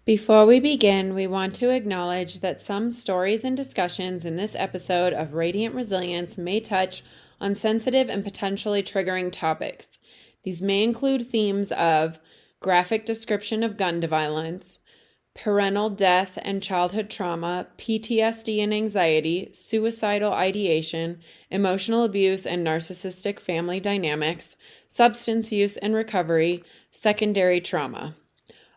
Before we begin, we want to acknowledge that some stories and discussions in this episode of Radiant Resilience may touch on sensitive and potentially triggering topics. These may include themes of graphic description of gun violence, parental death and childhood trauma, PTSD and anxiety, suicidal ideation, emotional abuse and narcissistic family dynamics, substance use and recovery, secondary trauma.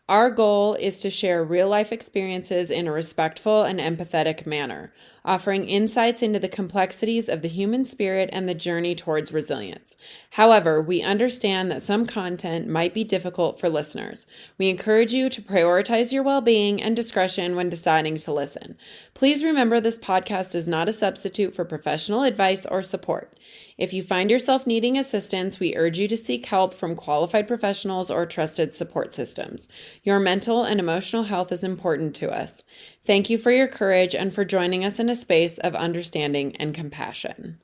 Our goal is to share real life experiences in a respectful and empathetic manner, offering insights into the complexities of the human spirit and the journey towards resilience. However, we understand that some content might be difficult for listeners. We encourage you to prioritize your well being and discretion when deciding to listen. Please remember this podcast is not a substitute for professional advice or support. If you find yourself needing assistance, we urge you to seek help from qualified professionals or trusted support systems. Your mental and emotional health is important to us. Thank you for your courage and for joining us in a space of understanding and compassion.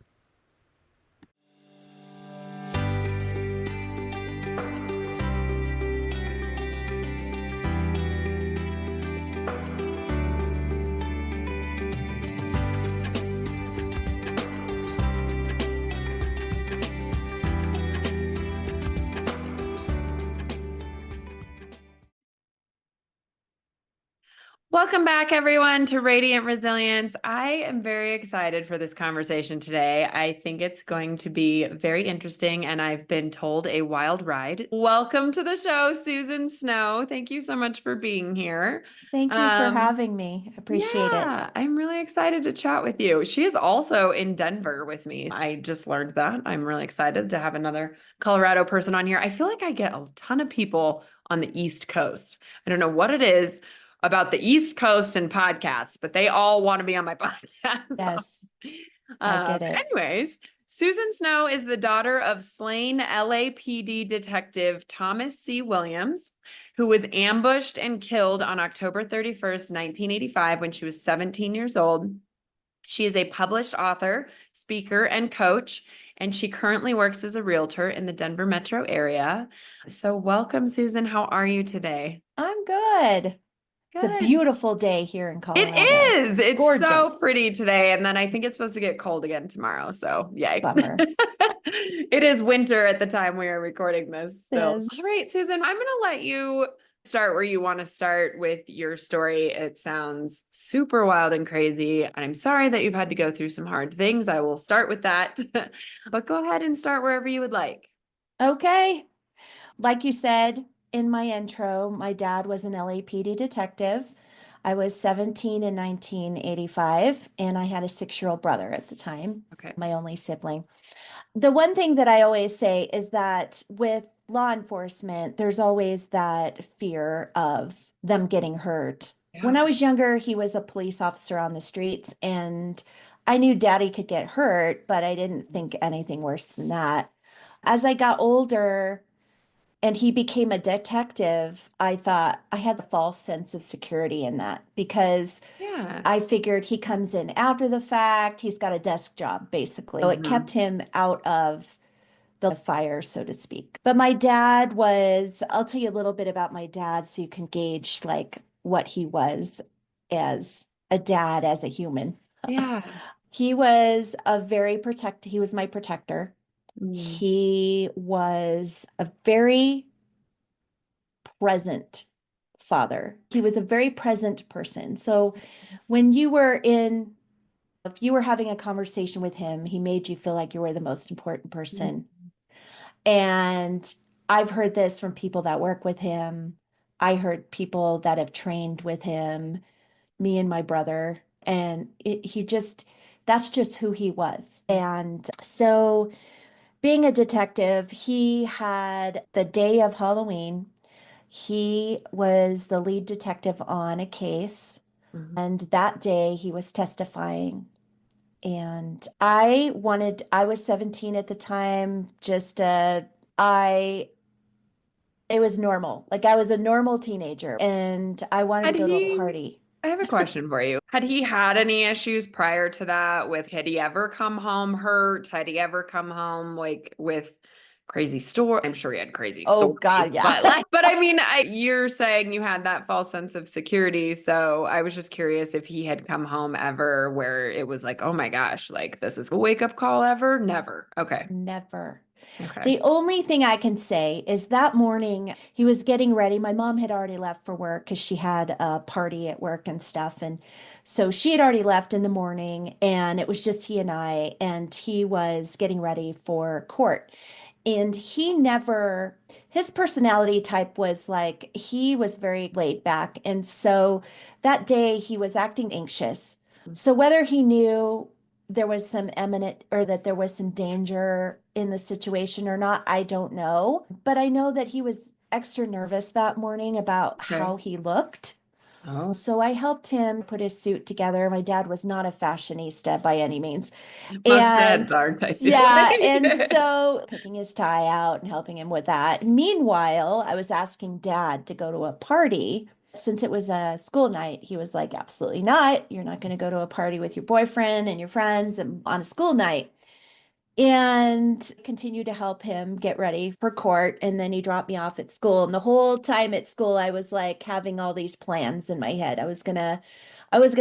Welcome back, everyone, to Radiant Resilience. I am very excited for this conversation today. I think it's going to be very interesting, and I've been told a wild ride. Welcome to the show, Susan Snow. Thank you so much for being here. Thank you for having me. Appreciate it. Yeah, I'm really excited to chat with you. She is also in Denver with me. I just learned that. I'm really excited to have another Colorado person on here. I feel like I get a ton of people on the East Coast. I don't know what it is about the East Coast and podcasts, but they all want to be on my podcast. Yes, I get it. Anyways, Susan Snow is the daughter of slain LAPD detective Thomas C. Williams, who was ambushed and killed on October 31st, 1985, when she was 17 years old. She is a published author, speaker, and coach, and she currently works as a realtor in the Denver metro area. So welcome, Susan. How are you today? I'm good. It's a Good. beautiful day here in It Colorado. is. It's so Gorgeous. pretty today. And then I think it's supposed to get cold again tomorrow. So yay. Bummer. It is winter at the time we are recording this It still. is. All right, Susan, I'm going to let you start where you want to start with your story. It sounds super wild and crazy. And I'm sorry that you've had to go through some hard things. I will start with that. But go ahead and start wherever you would like. Okay. Like you said in my intro, my dad was an LAPD detective. I was 17 in 1985, and I had a 6-year-old brother at the time, Okay. my only sibling. The one thing that I always say is that with law enforcement, there's always that fear of them getting hurt. When I was younger, he was a police officer on the streets, and I knew daddy could get hurt, but I didn't think anything worse than that. As I got older, and he became a detective, I thought I had the false sense of security in that because Yeah. I figured he comes in after the fact. He's got a desk job, basically. So it kept him out of the fire, so to speak. But my dad was, I'll tell you a little bit about my dad so you can gauge like what he was as a dad, as a human. Yeah. He was a very he was my protector. He was a very present father. He was a very present person. So when you were in, if you were having a conversation with him, he made you feel like you were the most important person. And I've heard this from people that work with him. I heard people that have trained with him, me and my brother, and that's just who he was. And so being a detective, he had the day of Halloween, he was the lead detective on a case. And that day he was testifying. And I was 17 at the time, it was normal. Like I was a normal teenager and I wanted Had to go to a he, party. I have a question for you. Had he had any issues prior to that had he ever come home hurt? Had he ever come home like with crazy story. I'm sure he had crazy Oh stories, God, yeah. but I mean, you're saying you had that false sense of security. So I was just curious if he had come home ever where it was like, oh my gosh, like this is a wake up call ever? Never. Okay. Never. Okay. The only thing I can say is that morning he was getting ready. My mom had already left for work because she had a party at work and stuff. And so she had already left in the morning, and it was just he and I, and he was getting ready for court. And he never, his personality type was like, he was very laid back. And so that day he was acting anxious. So whether he knew there was some imminent or that there was some danger in the situation or not, I don't know. But I know that he was extra nervous that morning about Okay. how he looked. Oh, So I helped him put his suit together. My dad was not a fashionista by any means. most dads And aren't, I feel yeah, and like. so picking his tie out and helping him with that. Meanwhile, I was asking dad to go to a party. Since it was a school night, he was like, absolutely not. You're not going to go to a party with your boyfriend and your friends and on a school night. And continue to help him get ready for court. And then he dropped me off at school. And the whole time at school, I was like having all these plans in my head. I was gonna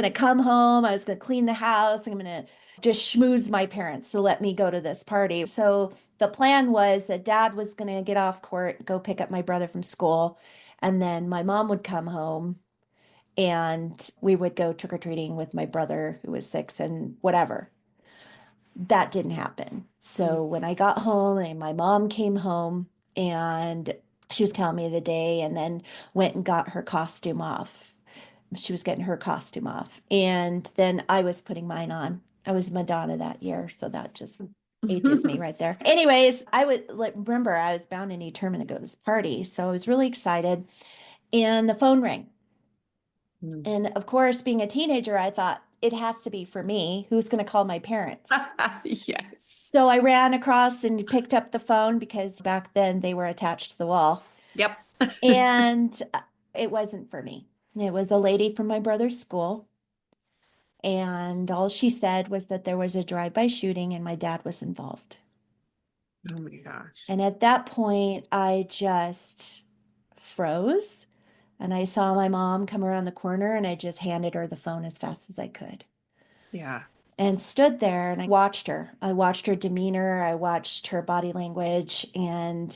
come home, I was gonna clean the house, I'm gonna just schmooze my parents to let me go to this party. So the plan was that dad was gonna get off court, go pick up my brother from school, and then my mom would come home and we would go trick-or-treating with my brother who was 6 and whatever. That didn't happen. So when I got home and my mom came home and she was telling me the day and then went and got her costume off. She was getting her costume off. And then I was putting mine on. I was Madonna that year, so that just ages me right there. Anyways, I would like remember I was bound and determined to go to this party. So I was really excited. And the phone rang. And of course, being a teenager, I thought it has to be for me. Who's going to call my parents? Yes. So I ran across and picked up the phone because back then they were attached to the wall. Yep. And it wasn't for me. It was a lady from my brother's school. And all she said was that there was a drive-by shooting and my dad was involved. Oh my gosh. And at that point, I just froze. And I saw my mom come around the corner and I just handed her the phone as fast as I could Yeah. and stood there and I watched her. I watched her demeanor, I watched her body language, and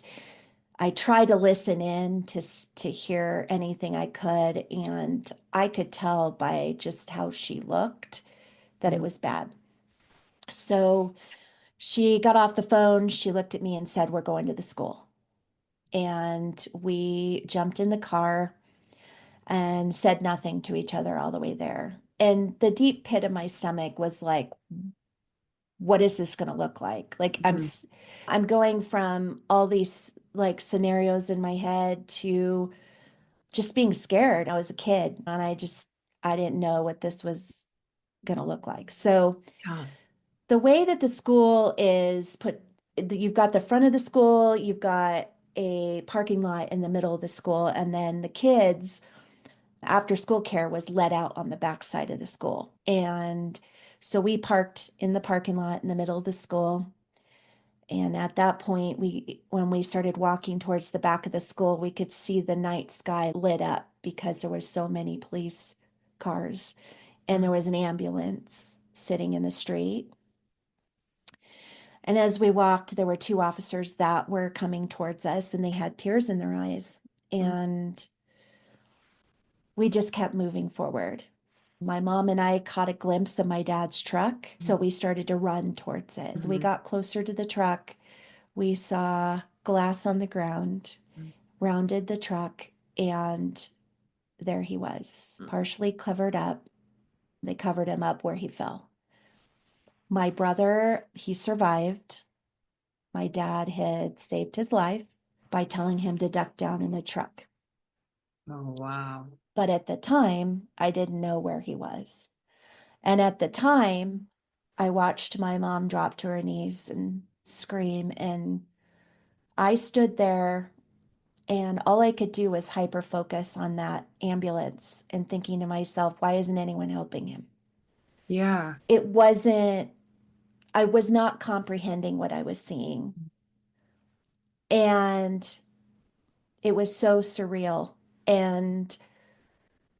I tried to listen in to hear anything I could, and I could tell by just how she looked that it was bad. So she got off the phone, she looked at me and said, "We're going to the school." And we jumped in the car and said nothing to each other all the way there. And the deep pit of my stomach was like, what is this going to look like? Like Mhm. I'm going from all these like scenarios in my head to just being scared. I was a kid and I didn't know what this was going to look like. So Yeah. the way that the school is put, you've got the front of the school, you've got a parking lot in the middle of the school, and then the kids after school care was let out on the back side of the school. And so we parked in the parking lot in the middle of the school. And at that point, when we started walking towards the back of the school, we could see the night sky lit up because there were so many police cars and there was an ambulance sitting in the street. And as we walked, there were two officers that were coming towards us and they had tears in their eyes. And we just kept moving forward. My mom and I caught a glimpse of my dad's truck, so we started to run towards it. As we Mhm. got closer to the truck, we saw glass on the ground, rounded the truck, and there he was, partially covered up. They covered him up where he fell. My brother, he survived. My dad had saved his life by telling him to duck down in the truck. Oh, wow. But at the time, I didn't know where he was. And at the time, I watched my mom drop to her knees and scream. And I stood there, and all I could do was hyper focus on that ambulance and thinking to myself, why isn't anyone helping him? Yeah. It wasn't, I was not comprehending what I was seeing. And it was so surreal. And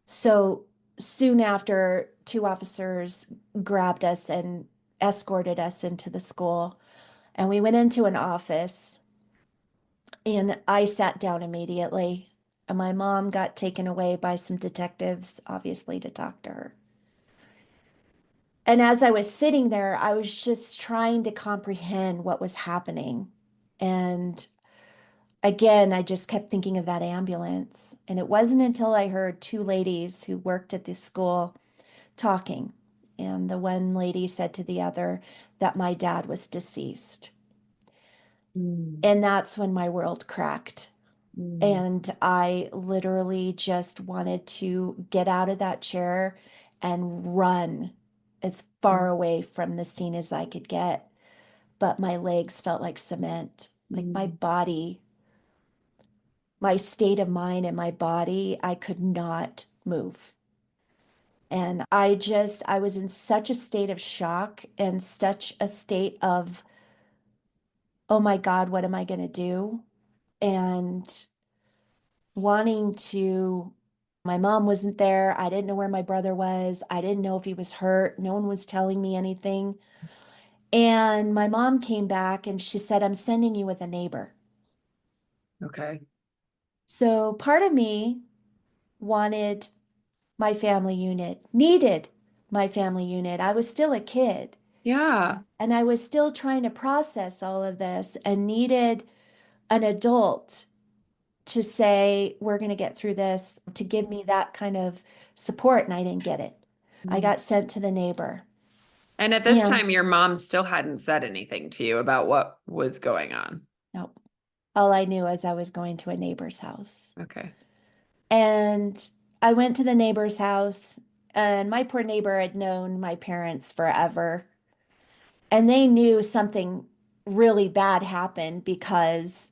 so soon after, two officers grabbed us and escorted us into the school. And we went into an office, and I sat down immediately. And my mom got taken away by some detectives, obviously, to talk to her. And as I was sitting there, I was just trying to comprehend what was happening. And again, I just kept thinking of that ambulance. And it wasn't until I heard two ladies who worked at this school talking. And the one lady said to the other that my dad was deceased. Mm, And that's when my world cracked. mm, And I literally just wanted to get out of that chair and run as mm, far away from the scene as I could get. But my legs felt like cement. Like my mm, body, my state of mind and my body, I could not move. And I was in such a state of shock and such a state of, oh my God, what am I going to do? And wanting to, my mom wasn't there. I didn't know where my brother was. I didn't know if he was hurt. No one was telling me anything. And my mom came back and she said, I'm sending you with a neighbor. okay. So part of me wanted my family unit, needed my family unit. I was still a kid Yeah. and I was still trying to process all of this and needed an adult to say, we're going to get through this, to give me that kind of support. And I didn't get it. I Mm. got sent to the neighbor. And at this And time, your mom still hadn't said anything to you about what was going on. no, all I knew is I was going to a neighbor's house. Okay. And I went to the neighbor's house, and my poor neighbor had known my parents forever. And they knew something really bad happened because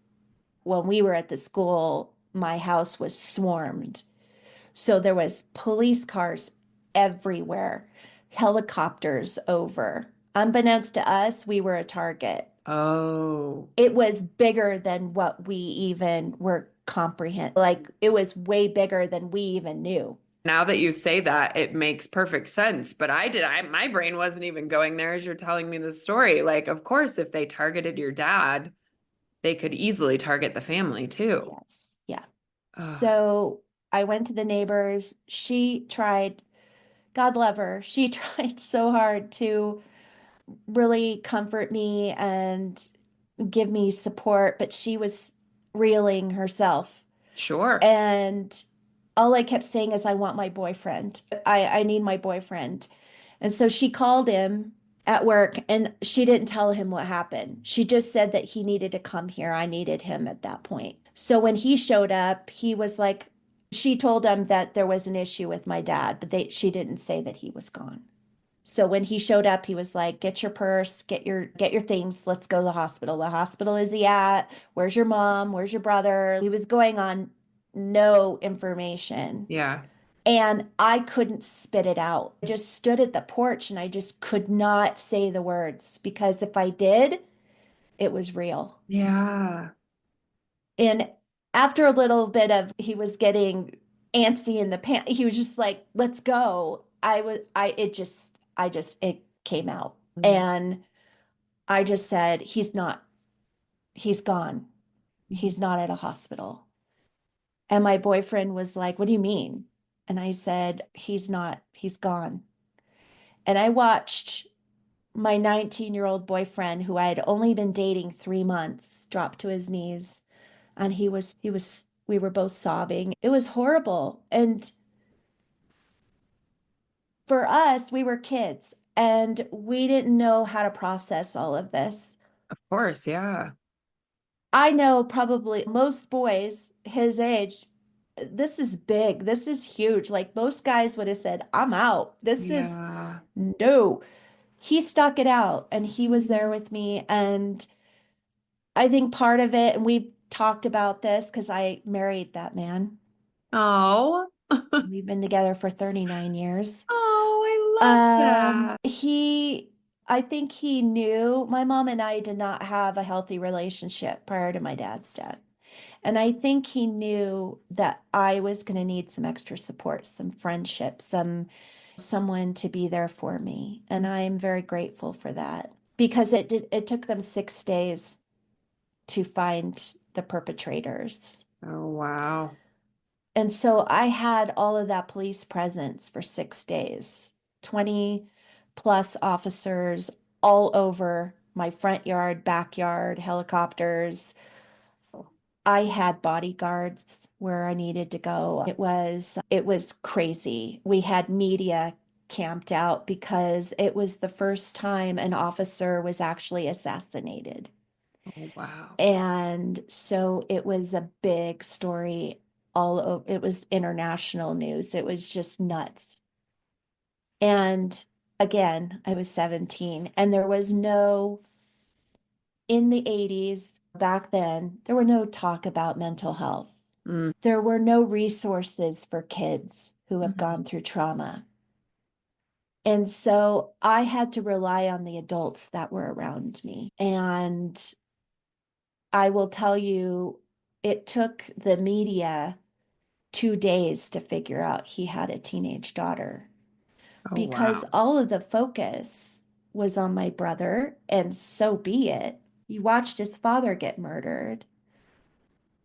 when we were at the school, my house was swarmed. So there was police cars everywhere, helicopters over. Unbeknownst to us, we were a target. Oh, It was bigger than what we even were comprehend. Like it was way bigger than we even knew. now that you say that, it makes perfect sense. But my brain wasn't even going there as you're telling me the story. Like, of course, if they targeted your dad, they could easily target the family too. Yes. Yeah. Ah, So I went to the neighbors. She tried, God love her, she tried so hard to really comfort me and give me support, but she was reeling herself. sure. And all I kept saying is, I want my boyfriend. I need my boyfriend. And so she called him at work and she didn't tell him what happened. She just said that he needed to come here. I needed him at that point. So when he showed up, he was like, she told him that there was an issue with my dad, but she didn't say that he was gone. So when he showed up, he was like, "Get your purse, get your things. Let's go to the hospital. What hospital is he at? Where's your mom? Where's your brother?" He was going on no information. Yeah. And I couldn't spit it out. I just stood at the porch and I just could not say the words because if I did, it was real. Yeah. And after a little bit of he was getting antsy in the pant, he was just like, "Let's go." It came out. Mm, And I just said, he's gone. mhm. He's not at a hospital. And my boyfriend was like, "What do you mean?" And I said, he's gone. And I watched my 19-year-old boyfriend, who I had only been dating 3 months, drop to his knees. And we were both sobbing. It was horrible. And for us, we were kids and we didn't know how to process all of this. Of course. Yeah. I know probably most boys his age, this is big. This is huge. Like most guys would have said, I'm out. This is Yeah. no. He stuck it out and he was there with me. And I think part of it, and we've talked about this because I married that man. Oh. We've been together for 39 years. Oh, I love that. He I think he knew my mom and I did not have a healthy relationship prior to my dad's death. And I think he knew that I was going to need some extra support, some friendship, someone to be there for me. And I'm very grateful for that because it took them 6 days to find the perpetrators. Oh, wow. And so I had all of that police presence for 6 days, 20 plus officers all over my front yard, backyard, helicopters. I had bodyguards where I needed to go. It was crazy. We had media camped out because it was the first time an officer was actually assassinated. Oh, wow. And so it was a big story all over. It was international news. It was just nuts. And again, I was 17 and there was no, in the 80s, back then, there were no talk about mental health. Mm. There were no resources for kids who have gone through trauma. And so I had to rely on the adults that were around me. And I will tell you, it took the media 2 days to figure out he had a teenage daughter Oh, because wow. all of the focus was on my brother, and so be it. He watched his father get murdered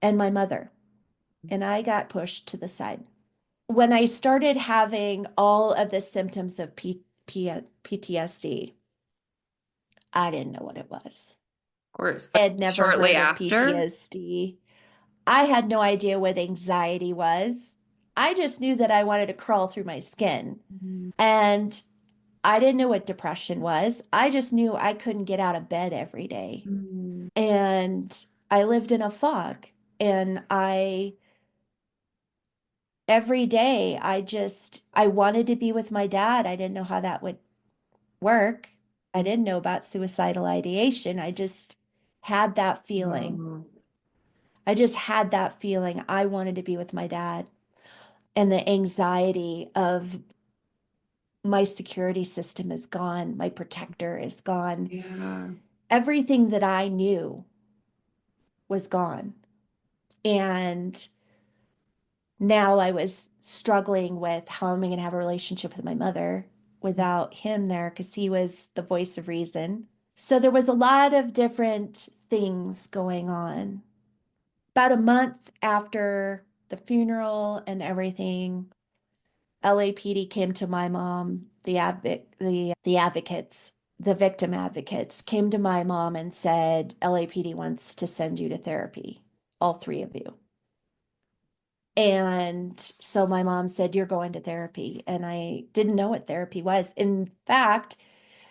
and my mother, and I got pushed to the side. When I started having all of the symptoms of PTSD, I didn't know what it was. Of course. I had never Shortly heard of after? PTSD. I had no idea what anxiety was. I just knew that I wanted to crawl through my skin. Mm. And I didn't know what depression was. I just knew I couldn't get out of bed every day. Mm. And I lived in a fog. And every day, I wanted to be with my dad. I didn't know how that would work. I didn't know about suicidal ideation. I just had that feeling. Oh, I just had that feeling. I wanted to be with my dad. And the anxiety of my security system is gone, my protector is gone. yeah. Everything that I knew was gone. And now I was struggling with how am I going to have a relationship with my mother without him there because he was the voice of reason. So there was a lot of different things going on. About a month after the funeral and everything, LAPD came to my mom, the advocates, the victim advocates came to my mom and said, LAPD wants to send you to therapy, all three of you. And so my mom said, you're going to therapy. And I didn't know what therapy was. In fact,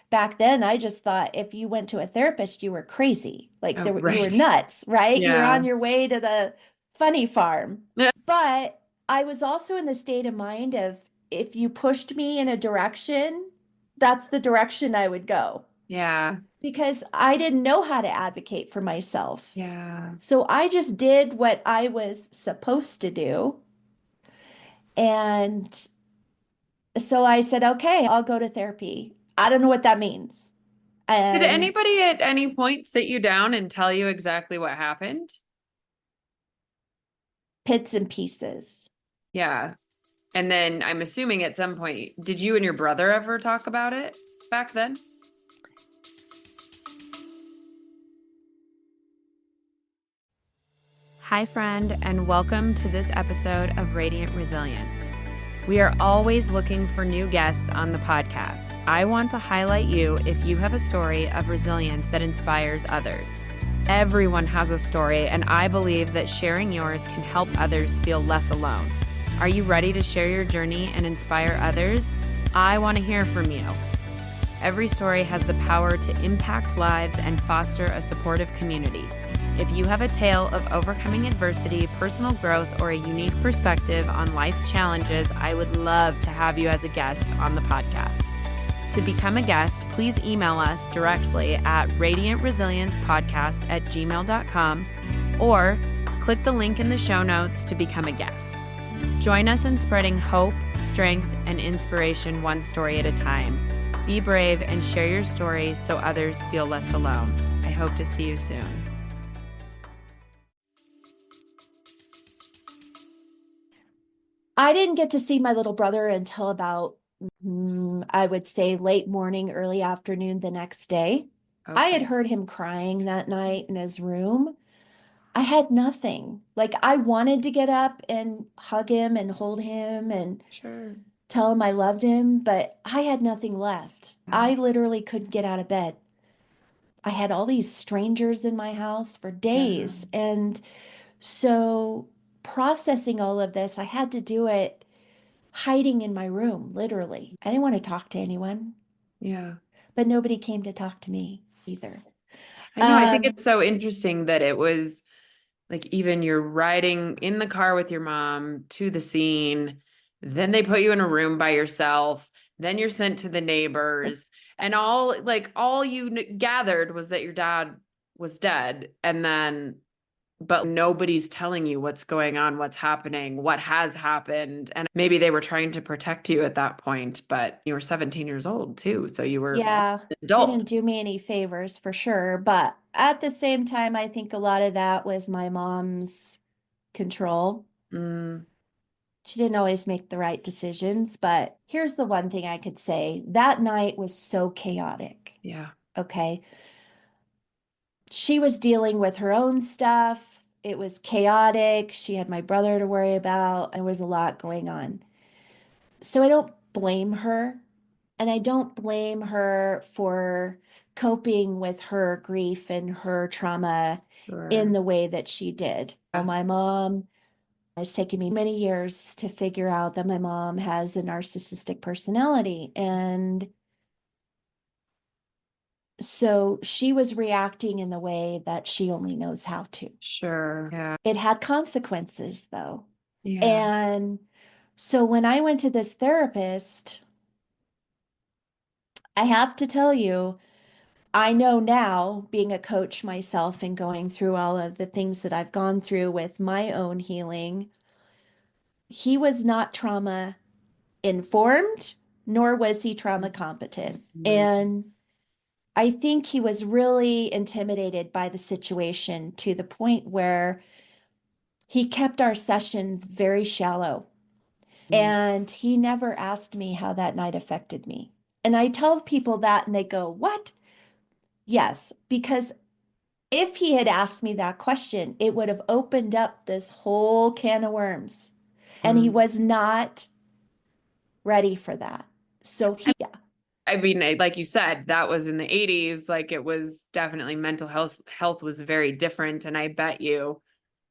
back then, I just thought if you went to a therapist, you were crazy. Like Oh, you were right. nuts, right? You were Yeah. on your way to the funny farm. But I was also in the state of mind of if you pushed me in a direction, that's the direction I would go Yeah. because I didn't know how to advocate for myself. Yeah. So I just did what I was supposed to do. And so I said, okay, I'll go to therapy. I don't know what that means. Did And anybody at any point sit you down and tell you exactly what happened? bits and pieces. Yeah. And then I'm assuming at some point, did you and your brother ever talk about it back then? Hi, friend, and welcome to this episode of Radiant Resilience. We are always looking for new guests on the podcast. I want to highlight you if you have a story of resilience that inspires others. Everyone has a story, and I believe that sharing yours can help others feel less alone. Are you ready to share your journey and inspire others? I want to hear from you. Every story has the power to impact lives and foster a supportive community. If you have a tale of overcoming adversity, personal growth, or a unique perspective on life's challenges, I would love to have you as a guest on the podcast. To become a guest, please email us directly at radiantresiliencepodcast@gmail.com or click the link in the show notes to become a guest. Join us in spreading hope, strength, and inspiration one story at a time. Be brave and share your story so others feel less alone. I hope to see you soon. I didn't get to see my little brother until about, I would say, late morning, early afternoon the next day. I had Okay. heard him crying that night in his room. I had nothing. Like, I wanted to get up and hug him and hold him and Sure. tell him I loved him, but I had nothing left. Yeah. I literally couldn't get out of bed. I had all these strangers in my house for Yeah. days. And so, processing all of this, I had to do it hiding in my room, literally. I didn't want to talk to anyone, Yeah. but nobody came to talk to me either. I know. I think Um, it's so interesting that it was like even you're riding in the car with your mom to the scene, then they put you in a room by yourself, then you're sent to the neighbors, and all you gathered was that your dad was dead, and then but nobody's telling you what's going on, what's happening, what has happened. And maybe they were trying to protect you at that point, but you were 17 years old too, so you were yeah, an didn't adult. do me any favors for sure. But at the same time, I think a lot of that was my mom's control. Mm, She didn't always make the right decisions, but here's the one thing I could say. That night was so chaotic. yeah. Okay. She was dealing with her own stuff. It was chaotic. She had my brother to worry about. There was a lot going on. So I don't blame her. And I don't blame her for coping with her grief and her trauma in Sure. the way that she did. Yeah. My mom, it's taken me many years to figure out that my mom has a narcissistic personality. And so she was reacting in the way that she only knows how to. Sure. Yeah. It had consequences, though. Yeah. And so when I went to this therapist, I have to tell you, I know now, being a coach myself and going through all of the things that I've gone through with my own healing, he was not trauma informed, nor was he trauma competent. Mm, And I think he was really intimidated by the situation to the point where he kept our sessions very shallow. mm, And he never asked me how that night affected me. And I tell people that, and they go, "What?" Yes, because if he had asked me that question, it would have opened up this whole can of worms. And he mm. was not ready for that. So I mean, like you said, that was in the 80s. Like it was definitely mental health was very different. And I bet you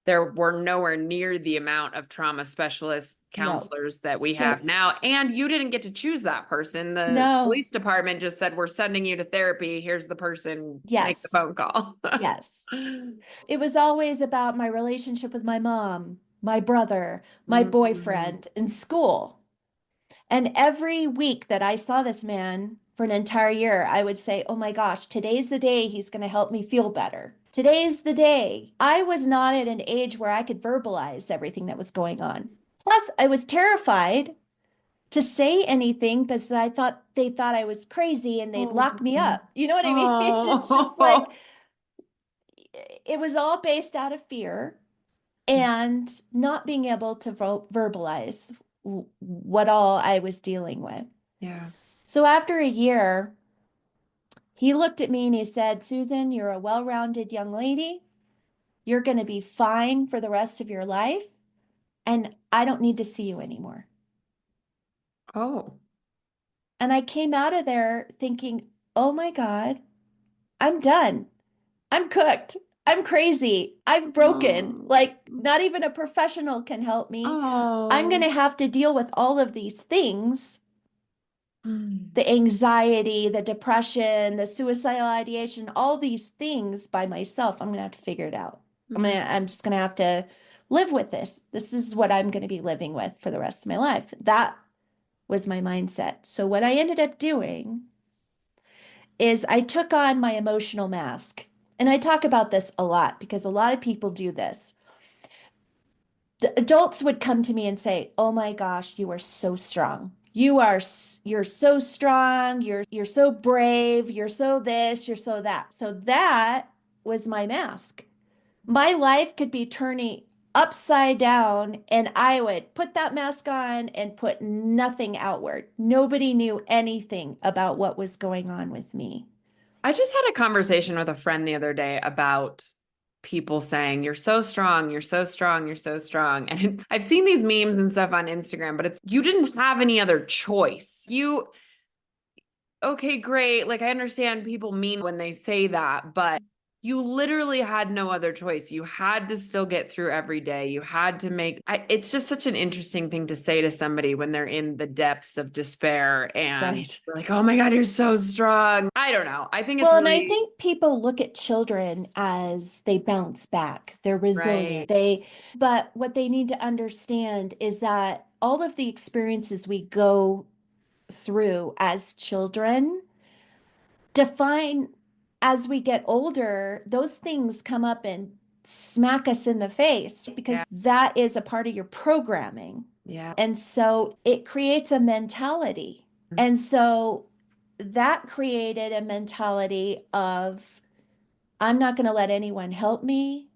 there were nowhere near the amount of trauma specialist no, counselors that we there, have now. And you didn't get to choose that person. The no, police department just said, we're sending you to therapy. Here's the person, make the yes, phone call. yes. It was always about my relationship with my mom, my brother, my Mm, boyfriend in school. And every week that I saw this man for an entire year, I would say, "Oh my gosh, today's the day he's going to help me feel better. Today's the day." I was not at an age where I could verbalize everything that was going on. Plus, I was terrified to say anything because I thought they thought I was crazy and they'd lock me oh, up. You know what I mean? It's just like oh, it was all based out of fear and not being able to verbalize what all I was dealing with. yeah. So after a year, he looked at me and he said, "Susan, you're a well-rounded young lady. You're going to be fine for the rest of your life. And I don't need to see you anymore." Oh, And I came out of there thinking, "Oh my God, I'm done. I'm cooked. I'm crazy. I've broken. oh, Like, not even a professional can help me. I'm going oh. to have to deal with all of these things, Mm, the anxiety, the depression, the suicidal ideation, all these things by myself. I'm going to have to figure it out. mm. I'm just going to have to live with this. This is what I'm going to be living with for the rest of my life." That was my mindset. So what I ended up doing is I took on my emotional mask. And I talk about this a lot because a lot of people do this. The adults would come to me and say, "Oh my gosh, you are so strong. you're so strong, you're so brave, you're so this, you're so that. So that was my mask. My life could be turning upside down, and I would put that mask on and put nothing outward. Nobody knew anything about what was going on with me. I just had a conversation with a friend the other day about people saying, "You're so strong, you're so strong, you're so strong." And I've seen these memes and stuff on Instagram, but it's you didn't have any other choice. Okay, great. Like I understand people mean when they say that, but you literally had no other choice. You had to still get through every day. You had to it's just such an interesting thing to say to somebody when they're in the depths of despair and Right. they're like, "Oh my God, you're so strong." I don't know. I think it's Well, and I really think people look at children as they bounce back, they're resilient. right. But what they need to understand is that all of the experiences we go through as children define as we get older, those things come up and smack us in the face because Yeah. that is a part of your programming. Yeah. And so it creates a mentality. And so that created a mentality of, I'm not going to let anyone help me.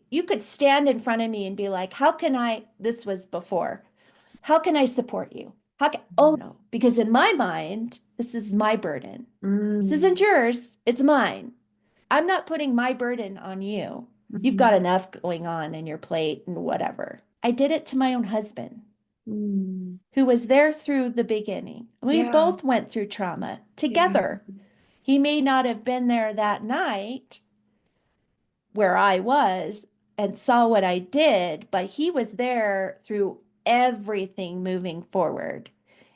You could stand in front of me and be like, how can this was before, how can I support you? Oh no, because in my mind, this is my burden. This isn't Mm. yours, it's mine. I'm not putting my burden on you. You've got Mhm. enough going on in your plate and whatever. I did it to my own husband, Mm. who was there through the beginning. We Yeah. both went through trauma Yeah. together. He may not have been there that night where I was and saw what I did, but he was there through everything moving forward.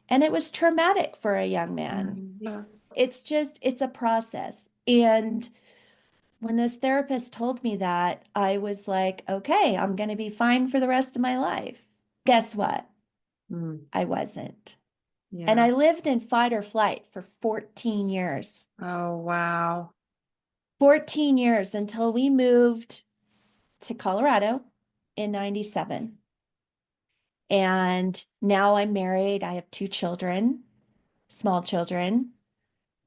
And it was traumatic for a young man. Yeah. It's a process. And when this therapist told me that, I was like, okay, I'm going to be fine for the rest of my life. Guess what? Mm. I wasn't. And Yeah. I lived in fight or flight for 14 years. Oh, wow. 14 years until we moved to Colorado in 97. And now I'm married. I have two children, small children.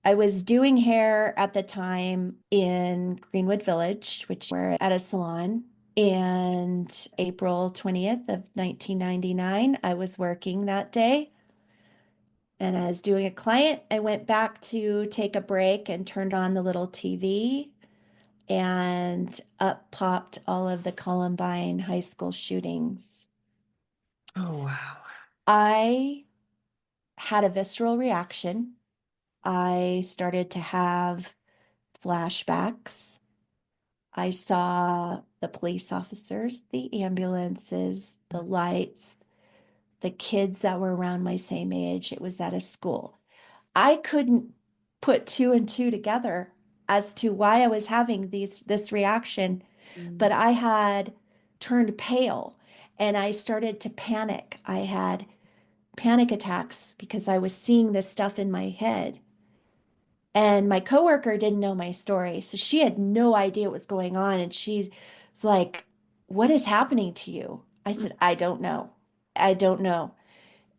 I was doing hair at the time in Greenwood Village, which we're at a salon. And April 20th of 1999, I was working that day. And I was doing a client. I went back to take a break and turned on the little TV, and up popped all of the Columbine high school shootings. Oh, wow. I had a visceral reaction. I started to have flashbacks. I saw the police officers, the ambulances, the lights, the kids that were around my same age. It was at a school. I couldn't put two and two together as to why I was having this reaction, but Mm. I had turned pale and I started to panic. I had panic attacks because I was seeing this stuff in my head. And my coworker didn't know my story, so she had no idea what was going on. And she was like, "What is happening to you?" I said, "I don't know. I don't know."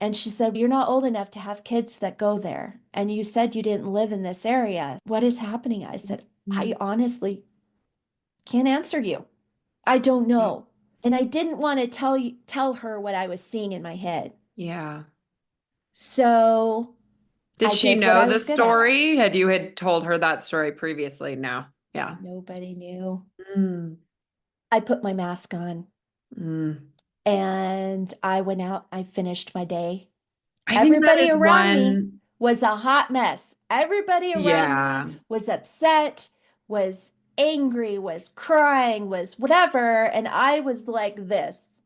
And she said, "You're not old enough to have kids that go there. And you said you didn't live in this area. What is happening?" I said, "I Mm. honestly can't answer you. I don't know." And I didn't want to tell her what I was seeing in my head. Yeah. So Did I she did what know I the was good at. story? Had told her that story previously? No. Yeah. Nobody knew. Mm. I put my mask on Mm. and I went out. I finished my day. I think that Everybody is around me one. was a hot mess. Everybody around me Yeah. was upset, was angry, was crying, was whatever. And I was like this.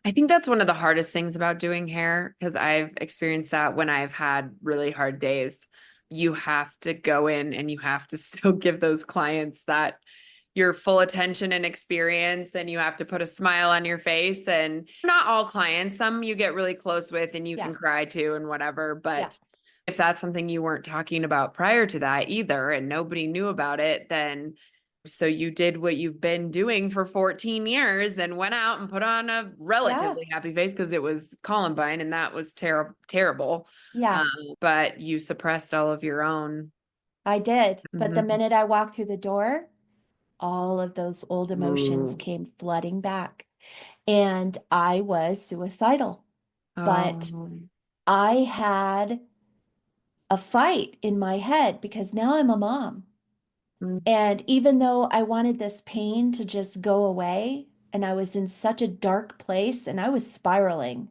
I think that's one of the hardest things about doing hair because I've experienced that when I've had really hard days. You have to go in and you have to still give those clients that your full attention and experience, and you have to put a smile on your face. And not all clients, some you get really close with and you Yeah. can cry to and whatever. Yeah. But if that's something you weren't talking about prior to that either, and nobody knew about it, then So you did what you've been doing for 14 years and went out and put on a Yeah, relatively happy face because it was Columbine and that was terrible. yeah, But you suppressed all of your own. I did. But the Mhm. minute I walked through the door, all of those old emotions Ooh. came flooding back. And I was suicidal. But Oh. I had a fight in my head because now I'm a mom. Mm, And even though I wanted this pain to just go away, and I was in such a dark place and I was spiraling,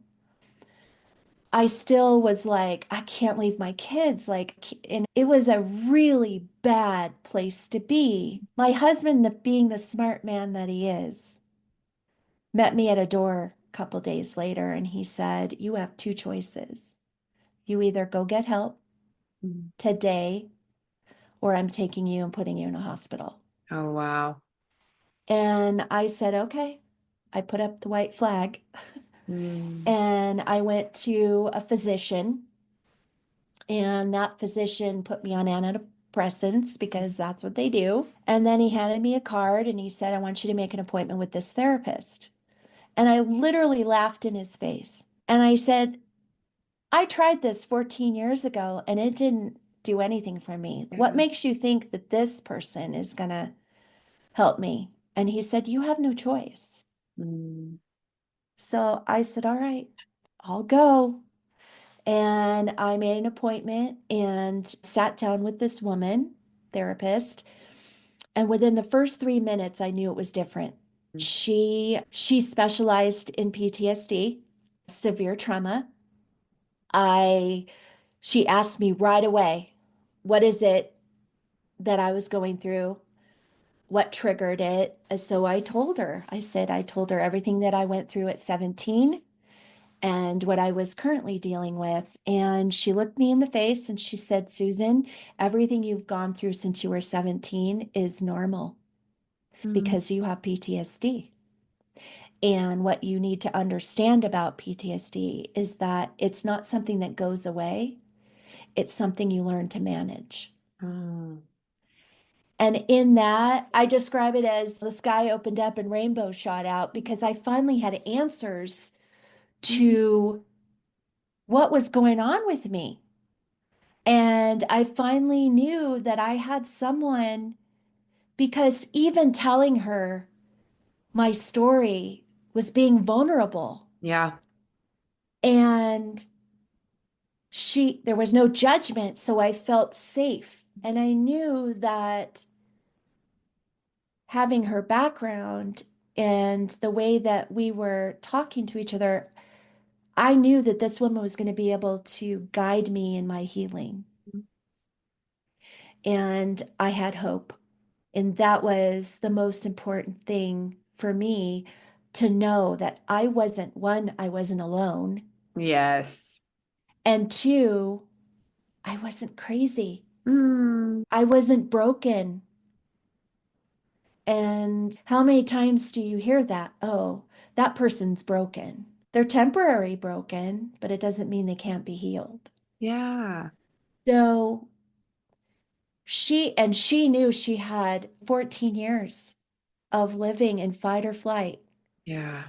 I still was like, I can't leave my kids. And it was a really bad place to be. My husband, being the smart man that he is, met me at a door a couple days later and he said, "You have two choices. You either go get help mm. today, or I'm taking you and putting you in a hospital." Oh, wow. And I said, okay. I put up the white flag Mm, and I went to a physician, and that physician put me on antidepressants because that's what they do. And then he handed me a card and he said, "I want you to make an appointment with this therapist." And I literally laughed in his face. And I said, "I tried this 14 years ago and it didn't do anything for me. What yeah. makes you think that this person is going to help me?" And he said, "You have no choice." Mm, So I said, "All right, I'll go." And I made an appointment and sat down with this woman, therapist. And within the first 3 minutes, I knew it was different. mm, She specialized in PTSD, severe trauma. I She asked me right away, what is it that I was going through? What triggered it? So I told her, I told her everything that I went through at 17 and what I was currently dealing with. And she looked me in the face and she said, "Susan, everything you've gone through since you were 17 is normal mm, because you have PTSD. And what you need to understand about PTSD is that it's not something that goes away, it's something you learn to manage." oh, And in that, I describe it as the sky opened up and rainbows shot out because I finally had answers mm, to what was going on with me. And I finally knew that I had someone, because even telling her my story was being vulnerable. yeah. And there was no judgment. So I felt safe. And I knew that having her background and the way that we were talking to each other, I knew that this woman was going to be able to guide me in my healing. And I had hope. And that was the most important thing for me, to know that I wasn't, one, I wasn't alone. Yes. And two, I wasn't crazy. Mm, I wasn't broken. And how many times do you hear that? Oh, that person's broken. They're temporary broken, but it doesn't mean they can't be healed. yeah. So she knew she had 14 years of living in fight or flight. Yeah.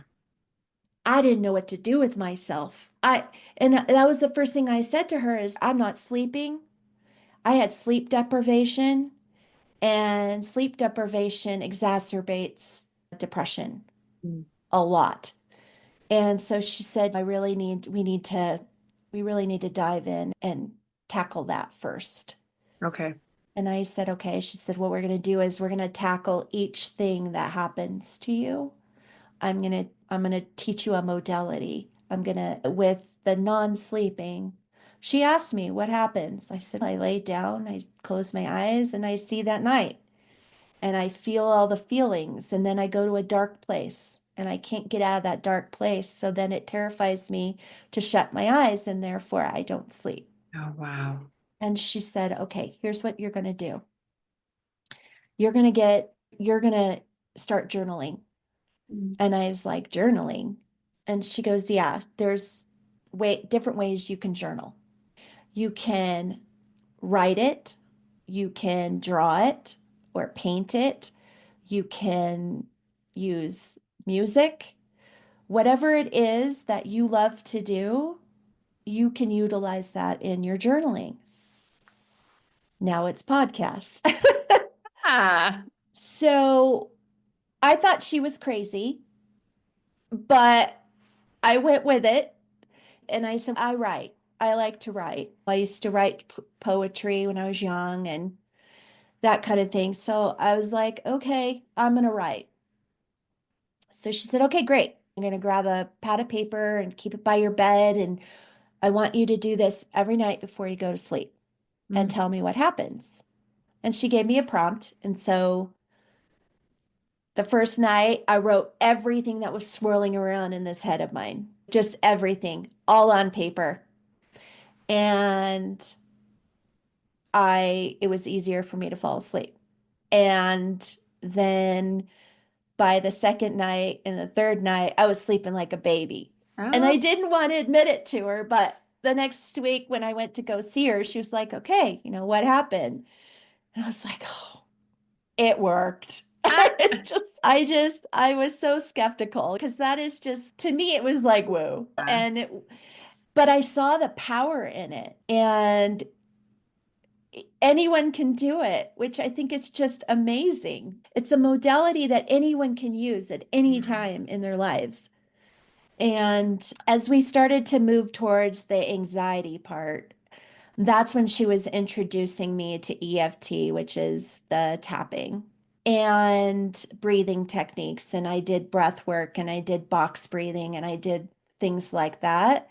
I didn't know what to do with myself. And that was the first thing I said to her is, "I'm not sleeping." I had sleep deprivation, and sleep deprivation exacerbates depression Mm, a lot. And so she said, we really need to dive in and tackle that first." okay. And I said, "Okay." She said, "What we're going to do is we're going to tackle each thing that happens to you. I'm going to teach you a modality. I'm going to with the non-sleeping." She asked me, "What happens?" I said, "I lay down, I close my eyes, and I see that night, and I feel all the feelings, and then I go to a dark place, and I can't get out of that dark place. So then it terrifies me to shut my eyes, and therefore I don't sleep." Oh, wow. And she said, "Okay, here's what you're going to do. You're going to start journaling." Mm, And I was like, "Journaling?" And she goes, "Yeah, there's different ways you can journal. You can write it, you can draw it or paint it. You can use music, whatever it is that you love to do, you can utilize that in your journaling. Now it's podcasts. Ah. So I thought she was crazy, but I went with it. And I said, I write. I like to write. I used to write poetry when I was young and that kind of thing. So I was like, okay, I'm going to write. So she said, okay, great. I'm going to grab a pad of paper and keep it by your bed. And I want you to do this every night before you go to sleep and Mm. tell me what happens. And she gave me a prompt. And so the first night, I wrote everything that was swirling around in this head of mine, just everything, all on paper. And it was easier for me to fall asleep. And then by the second night and the third night, I was sleeping like a baby. And Oh. I didn't want to admit it to her, but the next week when I went to go see her, she was like, okay, what happened? And I was like, oh, it worked. Ah. I was so skeptical because that is just, to me, it was like, whoa. But I saw the power in it and anyone can do it, which I think is just amazing. It's a modality that anyone can use at any time in their lives. And as we started to move towards the anxiety part, that's when she was introducing me to EFT, which is the tapping and breathing techniques. And I did breath work and I did box breathing and I did things like that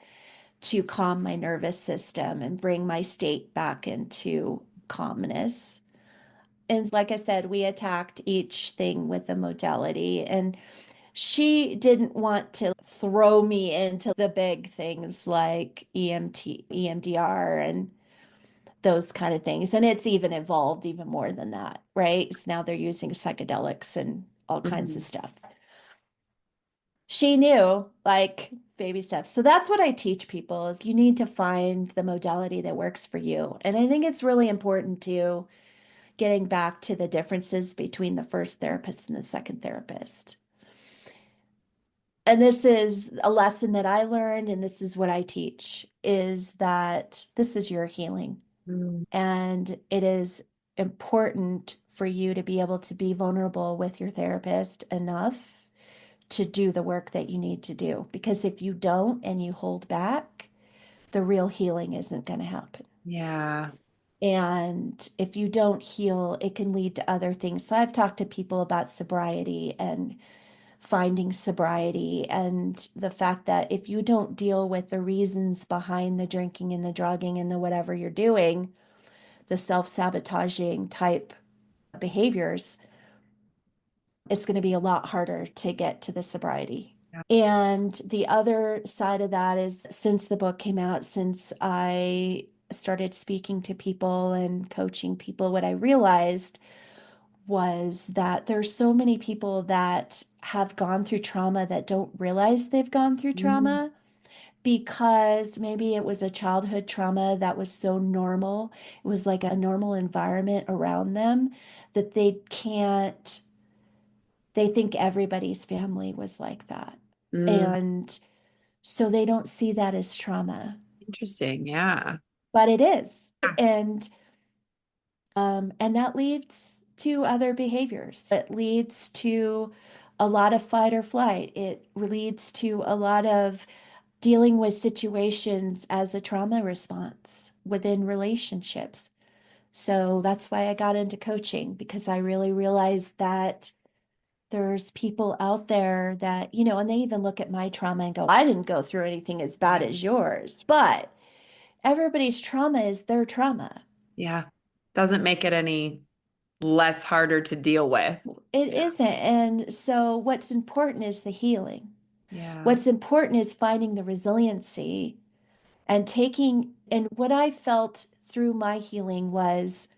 to calm my nervous system and bring my state back into calmness. And like I said, we attacked each thing with a modality. And she didn't want to throw me into the big things like EMT, EMDR, and those kind of things. And it's even evolved even more than that, right? So now they're using psychedelics and all kinds of Mhm. stuff. She knew like baby steps. So that's what I teach people is you need to find the modality that works for you. And I think it's really important to getting back to the differences between the first therapist and the second therapist. And this is a lesson that I learned, and this is what I teach is that this is your healing. Mm. And it is important for you to be able to be vulnerable with your therapist enough to do the work that you need to do. Because if you don't and you hold back, the real healing isn't going to happen. Yeah. And if you don't heal, it can lead to other things. So I've talked to people about sobriety and finding sobriety and the fact that if you don't deal with the reasons behind the drinking and the drugging and the whatever you're doing, the self-sabotaging type behaviors, it's going to be a lot harder to get to the sobriety. Yeah. And the other side of that is since the book came out, since I started speaking to people and coaching people, what I realized was that there's so many people that have gone through trauma that don't realize they've gone through Mm. trauma because maybe it was a childhood trauma that was so normal. It was like a normal environment around them that they think everybody's family was like that. Mm. And so they don't see that as trauma, Interesting. Yeah. but it is. And that leads to other behaviors. It leads to a lot of fight or flight. It leads to a lot of dealing with situations as a trauma response within relationships. So that's why I got into coaching because I really realized that there's people out there that, and they even look at my trauma and go, I didn't go through anything as bad Yeah. as yours. But everybody's trauma is their trauma. Yeah. Doesn't make it any less harder to deal with. It Yeah. isn't. And so what's important is the healing. Yeah. What's important is finding the resiliency and and what I felt through my healing was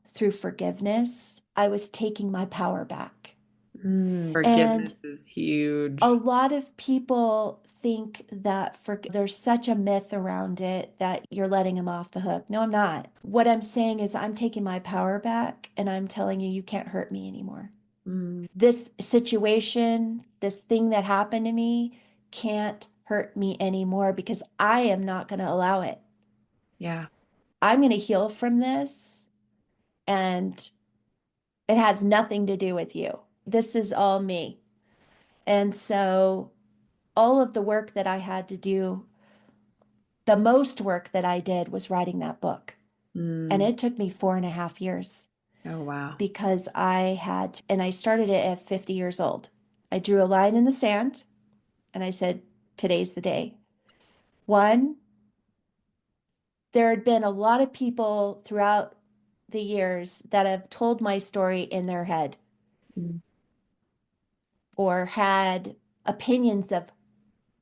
through forgiveness. I was taking my power back. Mm. And Forgiveness is a huge. lot of people think that there's such a myth around it that you're letting them off the hook. No, I'm not. What I'm saying is I'm taking my power back and I'm telling you, you can't hurt me anymore. Mm. This situation, this thing that happened to me can't hurt me anymore because I am not going to allow it. Yeah. I'm going to heal from this, and it has nothing to do with you. This is all me. And so all of the work that I had to do, the most work that I did was writing that book. And Mm. it took me 4.5 years Oh, wow. because and I started it at 50 years old. I drew a line in the sand and I said, today's the day. One, there had been a lot of people throughout the years that have told my story in their head Mm. or had opinions of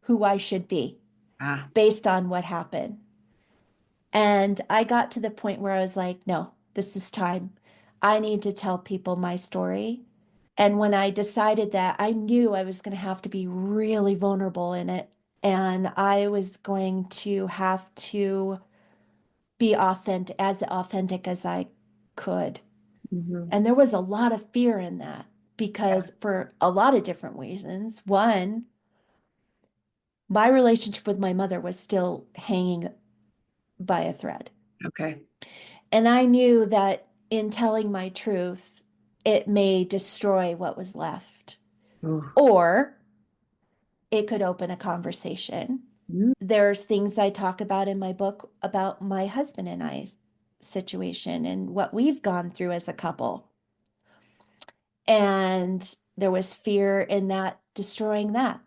who I should be Ah. based on what happened. And I got to the point where I was like, no, this is time. I need to tell people my story. And when I decided that, I knew I was going to have to be really vulnerable in it. And I was going to have to be authentic as I could. Mhm. And there was a lot of fear in that Yeah. because for a lot of different reasons. One, my relationship with my mother was still hanging by a thread. Okay. And I knew that in telling my truth, it may destroy what was left, Ooh. or it could open a conversation. Mm. There's things I talk about in my book about my husband and I's situation and what we've gone through as a couple. And there was fear in that destroying that.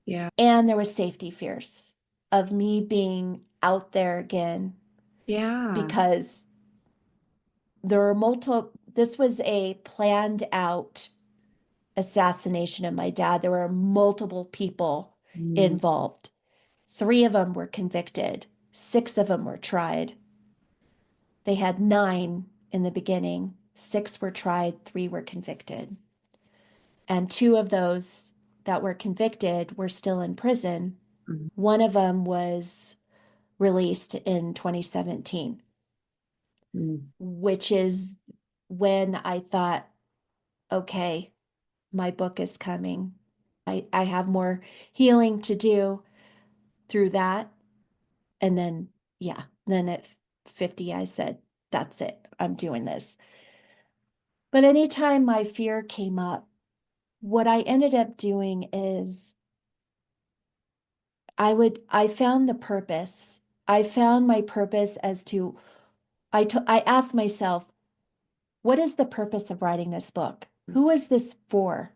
Yeah. And there was safety fears of me being out there again Yeah. because there were multiple, this was a planned out assassination of my dad. There were multiple people Mm. involved. Three of them were convicted, six of them were tried. They had nine in the beginning, six were tried, three were convicted. And two of those that were convicted were still in prison. Mm. One of them was released in 2017, Mm. which is when I thought, okay, my book is coming. I have more healing to do through that. And then, yeah, then at 50, I said, that's it. I'm doing this. But anytime my fear came up, what I ended up doing is I found the purpose. I found my purpose as to, I asked myself, what is the purpose of writing this book? Who is this for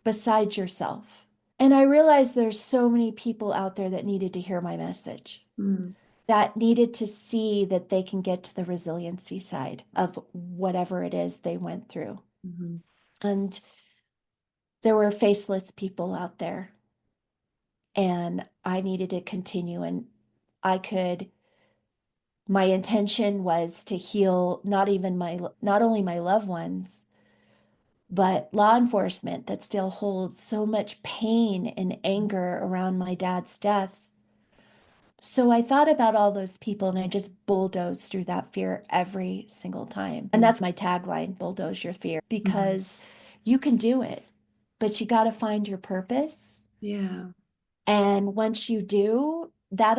besides yourself? And I realized there's so many people out there that needed to hear my message, Mm. that needed to see that they can get to the resiliency side of whatever it is they went through. Mhm. And there were faceless people out there, and I needed to continue. And I could, my intention was to heal not only my loved ones, but law enforcement that still holds so much pain and anger around my dad's death. So I thought about all those people and I just bulldozed through that fear every single time. And that's my tagline, bulldoze your fear, Mhm. because you can do it, but you got to find your purpose. Yeah. And once you do, that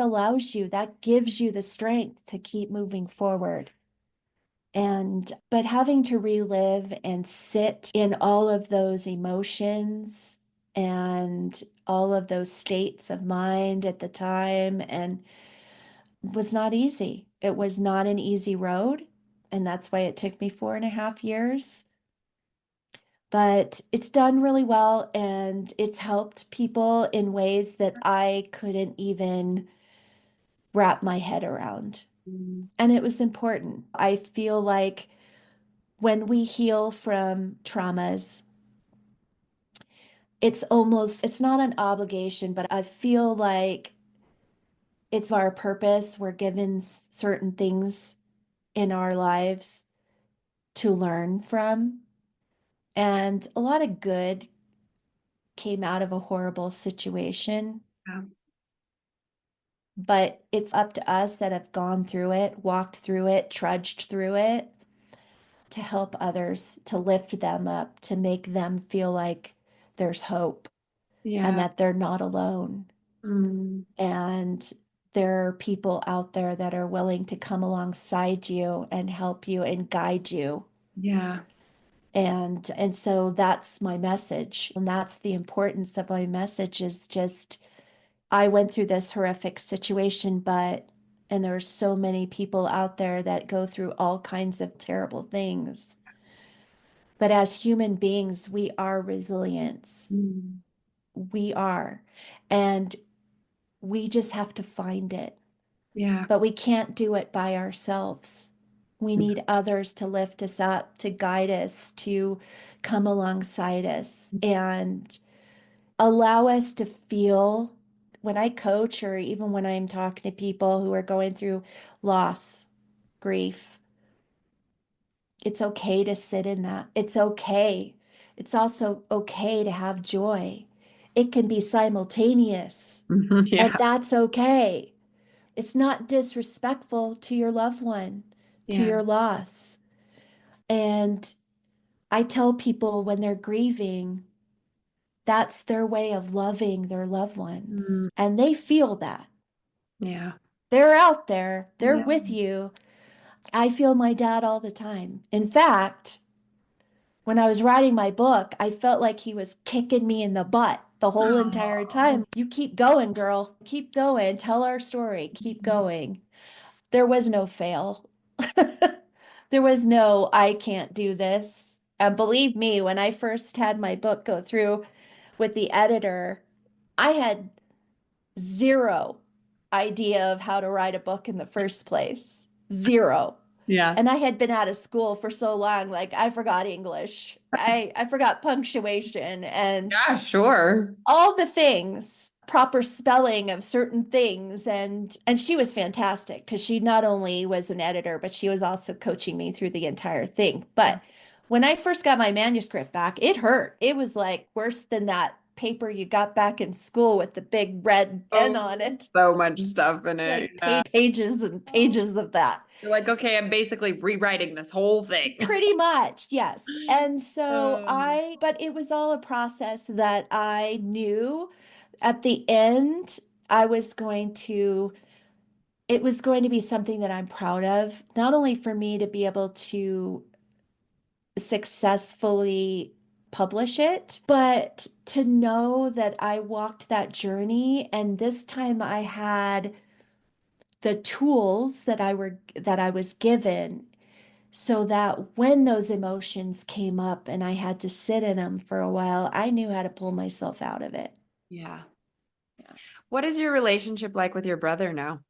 gives you the strength to keep moving forward. But having to relive and sit in all of those emotions and all of those states of mind at the time and was not easy. It was not an easy road. And that's why it took me 4.5 years. But it's done really well and it's helped people in ways that I couldn't even wrap my head around. Mm. And it was important. I feel like when we heal from traumas, it's not an obligation, but I feel like it's our purpose. We're given certain things in our lives to learn from. And a lot of good came out of a horrible situation. Yeah. But it's up to us that have gone through it, walked through it, trudged through it, to help others, to lift them up, to make them feel like there's hope and Yeah. that they're not alone. Mm. And there are people out there that are willing to come alongside you and help you and guide you. Yeah. And so that's my message. And that's the importance of my message is just I went through this horrific situation, but and there are so many people out there that go through all kinds of terrible things. But as human beings, we are resilient. Mm. We are. And we just have to find it. Yeah. But we can't do it by ourselves. We need others to lift us up, to guide us, to come alongside us and allow us to feel when I coach or even when I'm talking to people who are going through loss, grief, it's okay to sit in that. It's okay. It's also okay to have joy. It can be simultaneous, and Yeah. that's okay. It's not disrespectful to your loved one, to Yeah. your loss. And I tell people when they're grieving, that's their way of loving their loved ones. Mm. And they feel that. Yeah. They're out there, they're Yeah. with you. I feel my dad all the time. In fact, when I was writing my book, I felt like he was kicking me in the butt the whole entire time. You keep going, girl. Keep going. Tell our story. Keep going. There was no fail. There was no, I can't do this. And believe me, when I first had my book go through with the editor, I had zero idea of how to write a book in the first place. Zero. Yeah. And I had been out of school for so long, like I forgot English. I forgot punctuation and Yeah, sure. all the things, proper spelling of certain things. And she was fantastic because she not only was an editor, but she was also coaching me through the entire thing. But when I first got my manuscript back, it hurt. It was like worse than that paper you got back in school with the big red pen Oh, on it, so much stuff in it. like Yeah. pages and pages of that. You're like, okay, I'm basically rewriting this whole thing. Pretty much, yes. And so Um, but it was all a process that I knew at the end I was going to, it was going to be something that I'm proud of, not only for me to be able to successfully publish it, but to know that I walked that journey and this time I had the tools that I was given so that when those emotions came up and I had to sit in them for a while, I knew how to pull myself out of it. yeah. What is your relationship like with your brother now?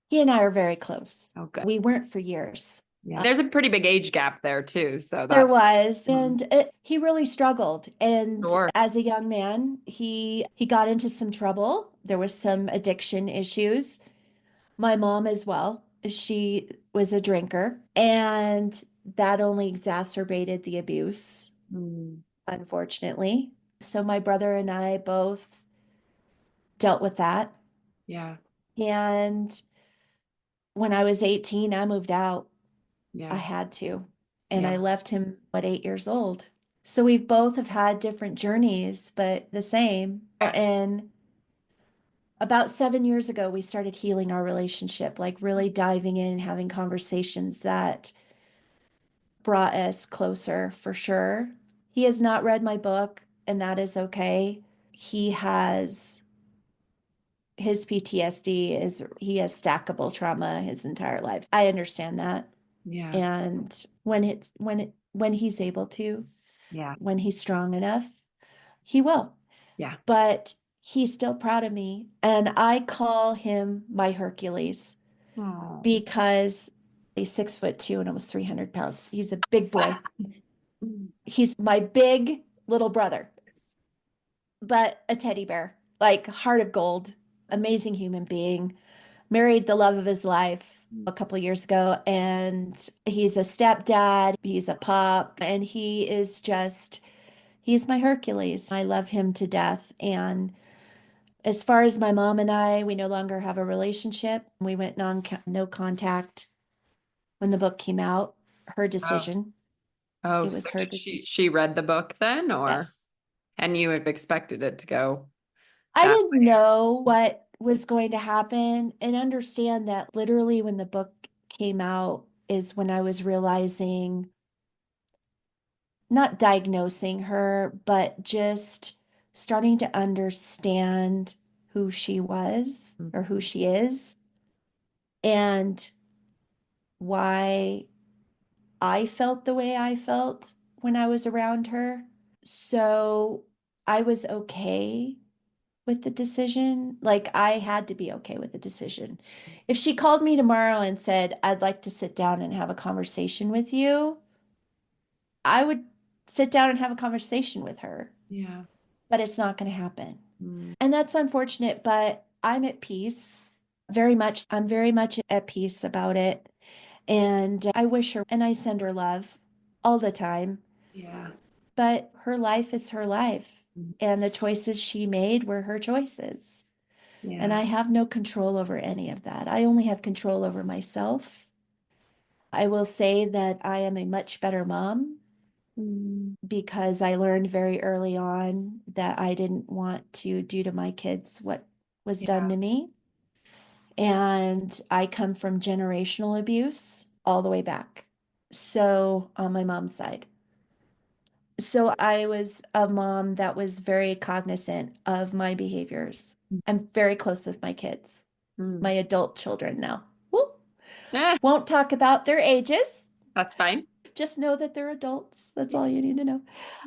He and I are very close. Oh, good. We weren't for years. Yeah. There's a pretty big age gap there too, so There that. was, Mm. and he really struggled. And Sure. as a young man, he got into some trouble. There was some addiction issues. My mom as well. She was a drinker, and that only exacerbated the abuse, Mm. unfortunately. So my brother and I both dealt with that. Yeah. And when I was 18, I moved out. I Yeah. had to. And I Yeah. left him at 8 years old. So we both have had different journeys, but the same. And about 7 years ago, we started healing our relationship, like really diving in and having conversations that brought us closer for sure. He has not read my book, and that is okay. He has his PTSD is he has stackable trauma his entire life. I understand that. Yeah. And when he's able to, Yeah. when he's strong enough, he will. Yeah. But he's still proud of me. And I call him my Hercules Oh. because he's 6'2" and almost 300 pounds. He's a big boy. Mm. He's my big little brother, but a teddy bear, like heart of gold, amazing human being. Married the love of his life a couple of years ago, and he's a stepdad, he's a pop, and he's my Hercules. I love him to death. And as far as my mom and I, we no longer have a relationship. We went no contact when the book came out. her Oh, decision. oh, It so was her did she decision. she read the book then, or Yes. and you have expected it to go I that didn't know what was going to happen and understand that literally when the book came out is when I was realizing, not diagnosing her, but just starting to understand who she was way? or who she is and why I felt the way I felt when I was around her. So I was okay with the decision. Like I had to be okay with the decision. If she called me tomorrow and said, I'd like to sit down and have a conversation with you, I would sit down and have a conversation with her, Yeah. but it's not going to happen. Mm. And that's unfortunate, but I'm at peace very much. I'm very much at peace about it. And I wish her and I send her love all the time, Yeah. but her life is her life. Mm. And the choices she made were her choices. And Yeah. I have no control over any of that. I only have control over myself. I will say that I am a much better mom Mm. because I learned very early on that I didn't want to do to my kids what was done Yeah. to me. And I come from generational abuse all the way back. So on my mom's side. So I was a mom that was very cognizant of my behaviors. I'm very close with my kids, Mm. my adult children now. Woo! Eh, Won't talk about their ages. that's fine. Just know that they're adults. That's all you need to know.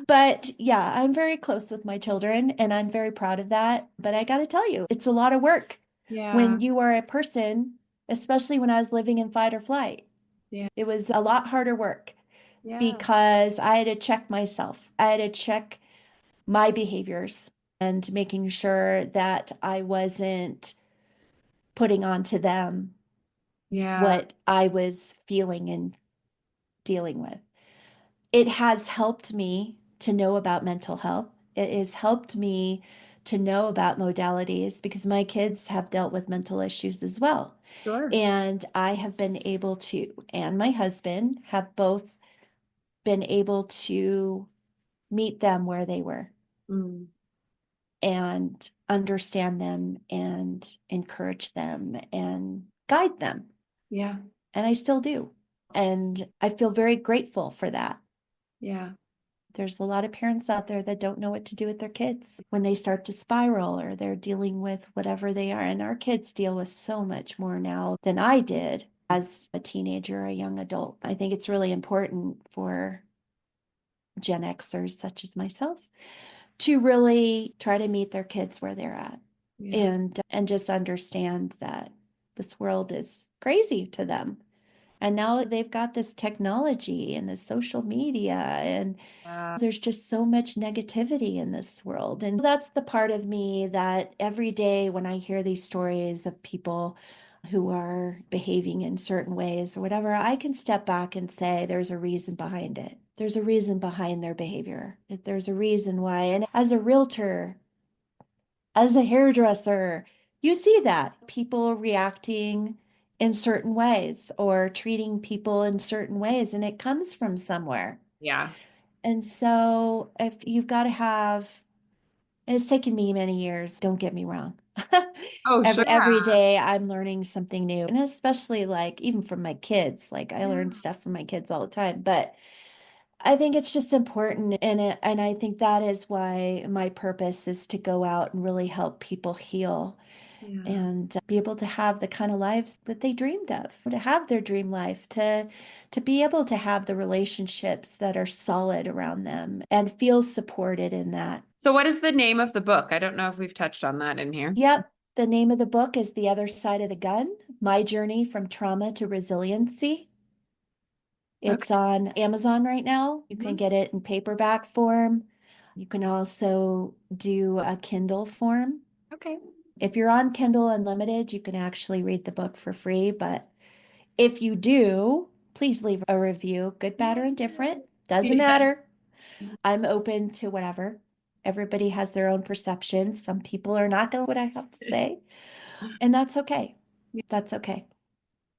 But yeah, I'm very close with my children and I'm very proud of that. But I got to tell you, it's a lot of work Yeah. when you are a person, especially when I was living in fight or flight. Yeah. It was a lot harder work Yeah. because I had to check myself. I had to check my behaviors and making sure that I wasn't putting onto them Yeah. what I was feeling and dealing with. It has helped me to know about mental health. It has helped me to know about modalities because my kids have dealt with mental issues as well. Sure. And I have been able to, and my husband have both been able to meet them where they were Mm. and understand them and encourage them and guide them. Yeah. And I still do. And I feel very grateful for that. Yeah. There's a lot of parents out there that don't know what to do with their kids when they start to spiral or they're dealing with whatever they are. And our kids deal with so much more now than I did as a teenager or a young adult. I think it's really important for Gen Xers such as myself to really try to meet their kids where they're at Yeah. and just understand that this world is crazy to them. And now they've got this technology and this social media, and Yeah. there's just so much negativity in this world. And that's the part of me that every day when I hear these stories of people who are behaving in certain ways or whatever, I can step back and say, there's a reason behind it. There's a reason behind their behavior. There's a reason why. And as a realtor, as a hairdresser, you see that people reacting in certain ways or treating people in certain ways, and it comes from somewhere. Yeah. And so, if you've got to have, and it's taken me many years, don't get me wrong. Oh, sure. Every day I'm learning something new, and especially like even from my kids, like I Yeah. learn stuff from my kids all the time, but I think it's just important and I think that is why my purpose is to go out and really help people heal Yeah. and be able to have the kind of lives that they dreamed of, to have their dream life, to be able to have the relationships that are solid around them and feel supported in that. So what is the name of the book? I don't know if we've touched on that in here. Yep, the name of the book is The Other Side of the Gun: My Journey from Trauma to Resiliency. It's Okay. on Amazon right now. You can Mhm. get it in paperback form. You can also do a Kindle form. Okay. If you're on Kindle Unlimited, you can actually read the book for free. But if you do, please leave a review, good, bad, or indifferent. Doesn't Yeah. matter. I'm open to whatever. Everybody has their own perceptions. Some people are not going to what I have to say, and that's okay. That's okay.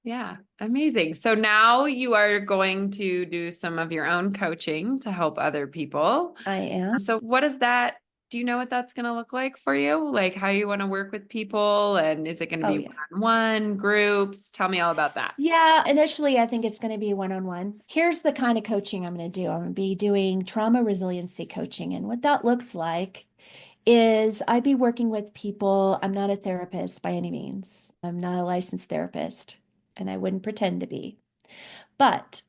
Yeah, amazing. So now you are going to do some of your own coaching to help other people. I am. So what is that? Do you know what that's going to look like for you? Like how you want to work with people, and is it going to Oh, be yeah. one-on-one, groups? Tell me all about that. Yeah, initially, I think it's going to be one-on-one. Here's the kind of coaching I'm going to do. I'm going to be doing trauma resiliency coaching. And what that looks like is I'd be working with people. I'm not a therapist by any means. I'm not a licensed therapist, and I wouldn't pretend to be. But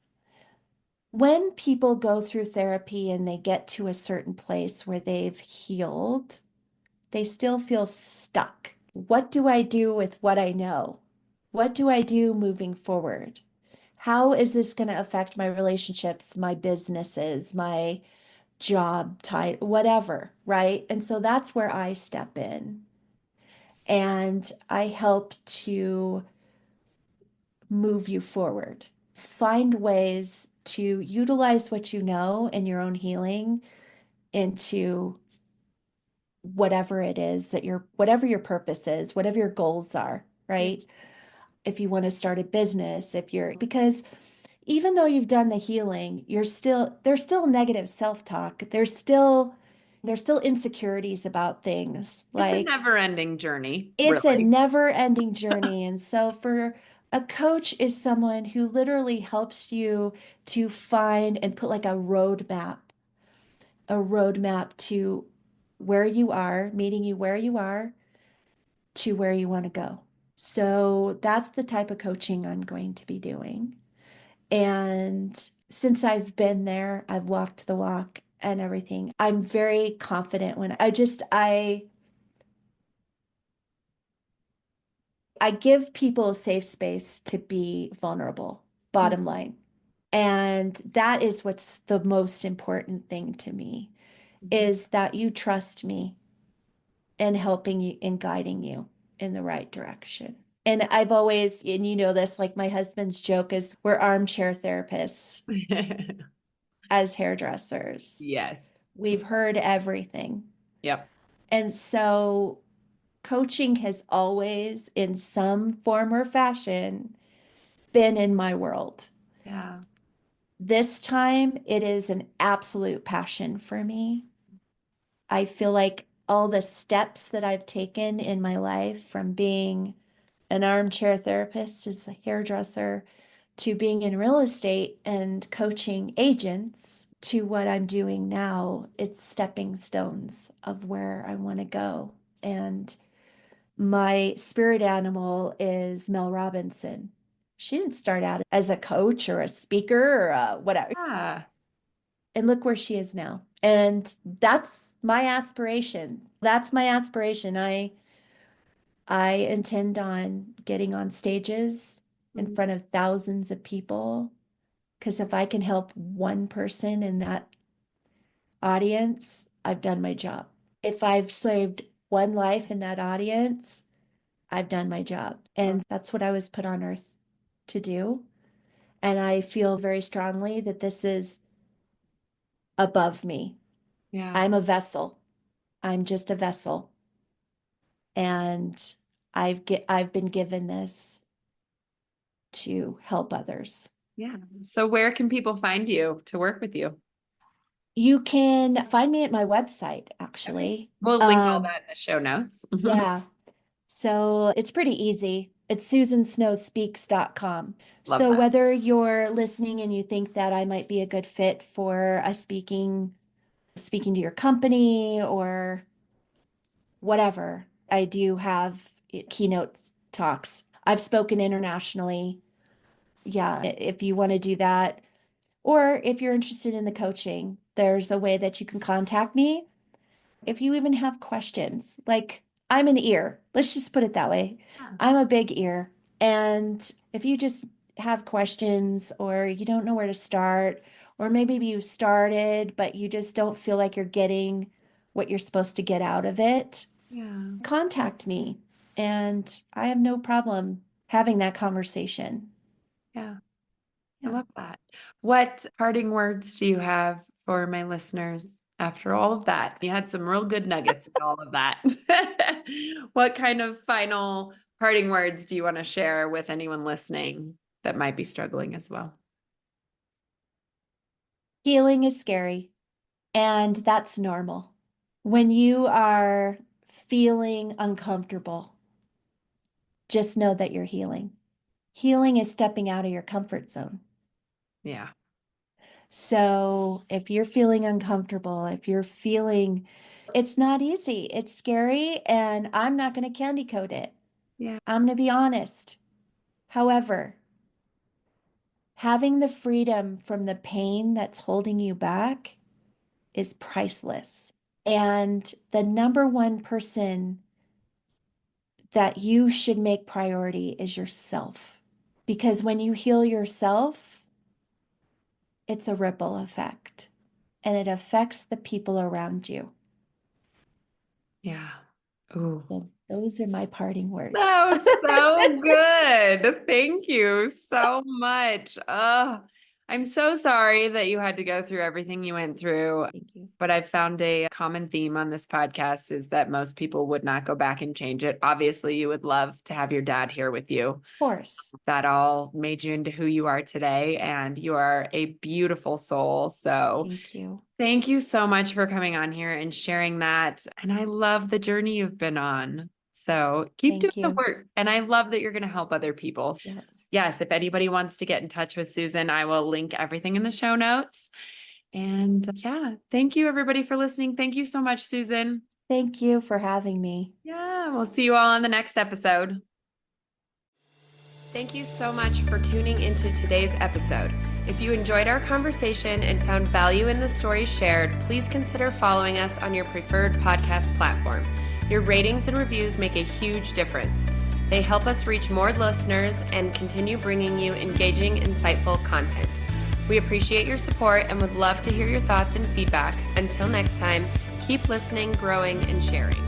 when people go through therapy and they get to a certain place where they've healed, they still feel stuck. What do I do with what I know? What do I do moving forward? How is this going to affect my relationships, my businesses, my job title, whatever, right? And so that's where I step in and I help to move you forward. Find ways to utilize what you know in your own healing into whatever it is that whatever your purpose is, whatever your goals are, Yeah. right? If you want to start a business, because even though you've done the healing, there's still negative self-talk. There's still insecurities about things. It's a Like never-ending journey, it's a really. never-ending journey. And so for a coach is someone who literally helps you to find and put like a roadmap to where you are, meeting you where you are to where you want to go. So that's the type of coaching I'm going to be doing. And since I've been there, I've walked the walk and everything. I'm very confident when I give people a safe space to be vulnerable, Yeah. bottom line. And that is what's the most important thing to me Mhm. is that you trust me in helping you in guiding you in the right direction. And I've always, and you know this, like my husband's joke is we're armchair therapists as hairdressers. Yes. We've heard everything. Yep. And so coaching has always, in some form or fashion, been in my world. Yeah. This time, it is an absolute passion for me. I feel like all the steps that I've taken in my life from being an armchair therapist as a hairdresser to being in real estate and coaching agents to what I'm doing now, it's stepping stones of where I want to go. And my spirit animal is Mel Robinson. She didn't start out as a coach or a speaker or whatever. Yeah. And look where she is now. And that's my aspiration. That's my aspiration. I intend on getting on stages in Mhm. front of thousands of people because if I can help one person in that audience, I've done my job. If I've saved one life in that audience, I've done my job. And that's what I was put on earth to do. And I feel very strongly that this is above me. Yeah. I'm a vessel. I'm just a vessel. And I've been given this to help others. Yeah. So where can people find you to work with you? You can find me at my website, Okay. actually. We'll link all that in the show notes. Yeah. So it's pretty easy. It's susansnowspeaks.com. Love So that. whether you're listening and you think that I might be a good fit for a speaking to your company or whatever, I do have keynote talks. I've spoken internationally. Yeah, if you want to do that, or if you're interested in the coaching, there's a way that you can contact me. If you even have questions, like I'm an ear, let's just put it that way. Yeah. I'm a big ear. And if you just have questions or you don't know where to start, or maybe you started, but you just don't feel like you're getting what you're supposed to get out of it, Yeah. contact me. And I have no problem having that conversation. Yeah. I Yeah. love that. What parting words do you have for my listeners after all of that? You had some real good nuggets in all of that. What kind of final parting words do you want to share with anyone listening that might be struggling as well? Healing is scary, and that's normal. When you are feeling uncomfortable, just know that you're healing. Healing is stepping out of your comfort zone. Yeah. So if you're feeling uncomfortable, if you're feeling it's not easy, it's scary, and I'm not going to candy coat it. Yeah. I'm going to be honest. However, having the freedom from the pain that's holding you back is priceless. And the number one person that you should make priority is yourself. Because when you heal yourself, it's a ripple effect and it affects the people around you. Yeah. Ooh. So those are my parting words. That was so good. Thank you so much. I'm so sorry that you had to go through everything you went through. Thank you. But I've found a common theme on this podcast is that most people would not go back and change it. Obviously, you would love to have your dad here with you. Of course. That all made you into who you are today, and you are a beautiful soul. So Thank you. thank you so much for coming on here and sharing that. And I love the journey you've been on. So keep doing Thank the you. work. And I love that you're going to help other people. Yeah. Yes, if anybody wants to get in touch with Susan, I will link everything in the show notes. And yeah, thank you everybody for listening. Thank you so much, Susan. Thank you for having me. Yeah, we'll see you all on the next episode. Thank you so much for tuning into today's episode. If you enjoyed our conversation and found value in the stories shared, please consider following us on your preferred podcast platform. Your ratings and reviews make a huge difference. They help us reach more listeners and continue bringing you engaging, insightful content. We appreciate your support and would love to hear your thoughts and feedback. Until next time, keep listening, growing, and sharing.